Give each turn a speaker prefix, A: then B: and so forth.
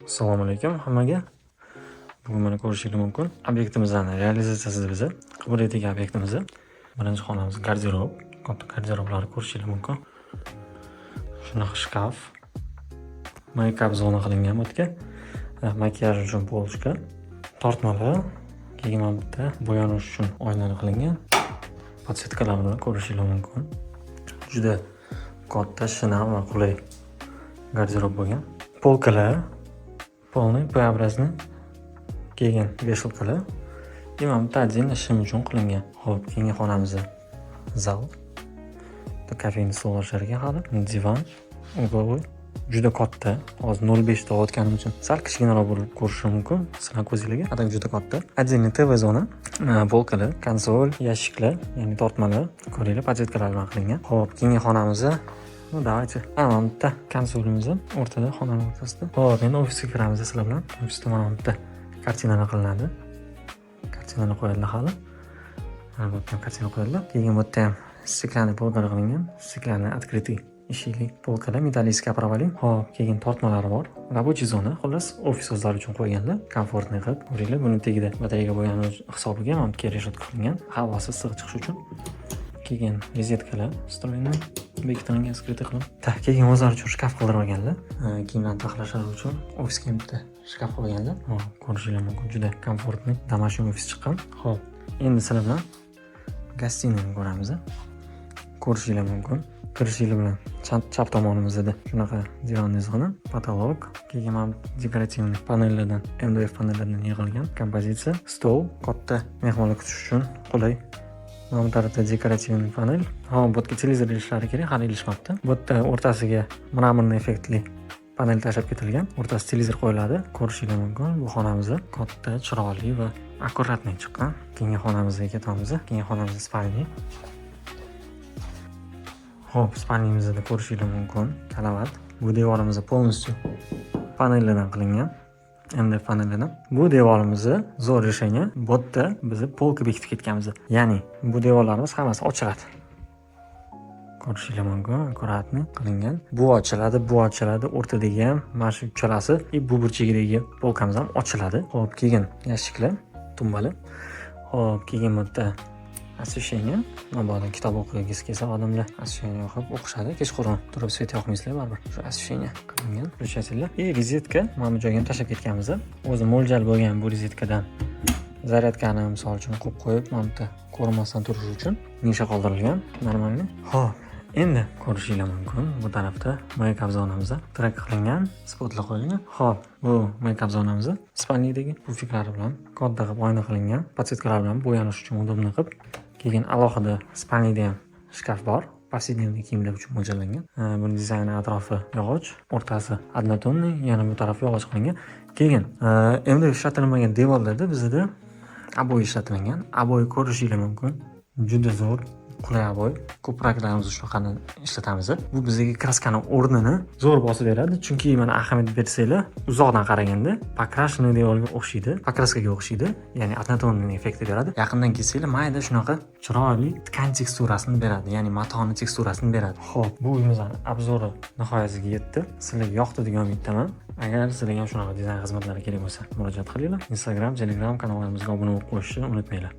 A: Assalomu alaykum hammaga. Bugun mana ko'rishingiz mumkin. Obyektimizning realizatsiyasi bizni qabul etilgan obyektimiz. Birinchi xonamiz garderob. Katta garderoblarni ko'rishingiz mumkin. Shunaqa shkaf. Makeup zona qilingan bu yerga. Makiyaj uchun polchka, tortmalar, keyin mana bitta bo'yanish uchun oynani qilingan. Podsetkalarni ko'rishingiz mumkin. Juda katta, shinam va qulay garderob bo'lgan. Polkalar полный P-образный keyin veshilkalar imam tajin ishim uchun qilingan. Xo'p, keyingi xonamizda zal. Kafening stol ekan hali. Divan, uyg'oq juda katta. Hozir 0.5 da o'tganim uchun sal kichkinaroq bo'lib ko'rishi mumkin. Sizlar ko'zingizga. Adak juda katta. Отдельный TV zona, polkalar, konsol, yashiklar, ya'ni tortmalar, ko'ringlar, podsetkalar bilan qilingan. Xo'p, keyingi xonamizda давайте. Mana bitta konsolimiz o'rtada, xonaning o'rtasida. Xo'p, endi ofisga kiramiz sizlar bilan. Ofisda mana bitta kartinalar qilinadi. Kartinalar qo'yadilar hali. Mana bu yerda kartina qo'yadilar. Keyin bu yerda ham stiklanli polkalar qilingan. Stiklanli открытый eshikli polkalar, metallический провали. Xo'p, keyin tortmalari bor. Рабочий zona, xullas, ofis o'zlari uchun qo'yganlar. Komfortniy qilib. Ko'ringlar, buni tagida batareya bo'lgani hisobiga mana bu yerga reshetka qilingan. Havosi issiq chiqishi uchun. Keyin rozetkalar встроенный bekitilgan skryuti qilib. Keyin o'zlari uchun shkaf qildirganlar. Kiyimlarni taxlashlari uchun ofisga bitta shkaf qilganlar. Ko'rishingiz mumkin, juda komfortniy домашний ofis chiqqan. Xo'p, endi sizlar bilan gostiniyani ko'ramiz. Ko'rishingiz mumkin. Kirishingiz bilan chap tomonimizda shunaqa divanli zona, potolok, keyin ham dekorativniy panellardan, MDF panellardan yig'ilgan kompozitsiya, stol, katta mehmonlar kutish uchun qulay. Mana bu tarafda dekorativniy panel. Bu yerga televizor ilishlari kerak, hali ilishmabdi. Bu yerda o'rtasiga mramorniy effektli panel tashlab ketilgan. O'rtasiga televizor qo'yiladi. Ko'rishingiz mumkin. Bu xonamiz katta, chiroyli va akkuratniy chiqqan. Keyingi xonamizga ketamiz. Keyingi xonamiz spalniy. Xo'p, spalniyimizda ko'rishingiz mumkin. Kalavat. Bu devorimiz полностью panellardan qilingan. MDF panellardan. Bu devorimiz zo'r решение. Bu yerda biz polka bekitib ketganmiz. Ya'ni bu devorlarimiz hammasi ochiladi. Ko'rishingiz mumkin, akkuratniy qilingan. Bu ochiladi, bu ochiladi. O'rtadagi ham mana shu uchalasi, bu burchagidagi polkamiz ham ochiladi. Xo'p, keyin yashiklar, tumbalar. Xo'p, keyin bu yerda освещение. Mabodo kitob o'qigisi kelsa odamlar освещение yoqib o'qishadi. Kechqurun turib svet yoqmaysizlar baribir. Shu освещение qilingan. Включателlar. Rozetka mana bu joyga ham tashlab ketganmiz. O'zi mo'ljal bo'lgan bu rozetkadan zaryadkani misol uchun qo'yib, mana bu ko'rinmasdan turish uchun nisha qoldirilgan. Normalniy. Xo'p, endi ko'rishingiz mumkin. Bu tarafda makeup zonamizda trak qilingan, spotlar qo'yilgan. Xo'p, bu makeup zonamizda spalniydagi pufiklari bilan katta qilib oyna qilingan, podsetkalar bilan bo'yanish uchun udobniy qilib. Keyin alohida spalniyda ham shkaf bor. Повседневный kiyimlar uchun mo'ljallangan. Buni dizayni atrofi yog'och, o'rtasi однотонный, yana bu tarafi yog'och qilingan. Keyin endi ishlatilmagan devorlarda bizda aboy ishlatilgan. Aboy ko'rishingiz mumkin. Juda zo'r, qulay aboy. Ko'priklarimiz shunaqani ishlatamiz. Bu bizga kraskani o'rnini zo'r bosib beradi, chunki mana ahamiyat bersanglar, uzoqdan qaraganda покрашенный devorga o'xshaydi, покраskaga o'xshaydi, ya'ni однотонный effekt beradi. Yaqindan kelsanglar, mayda shunaqa chiroyli tkань teksturasini beradi, ya'ni matoni teksturasini beradi. Xo'p, bu uyimizning obzori nihoyasiga yetdi. Sizlarga yoqdi degan umiddaman. Agar sizlarga ham shunaqa dizayn xizmatlari kerak bo'lsa, murojaat qilinglar. Instagram, Telegram kanallarimizga obuna bo'lib qo'yishni unutmanglar.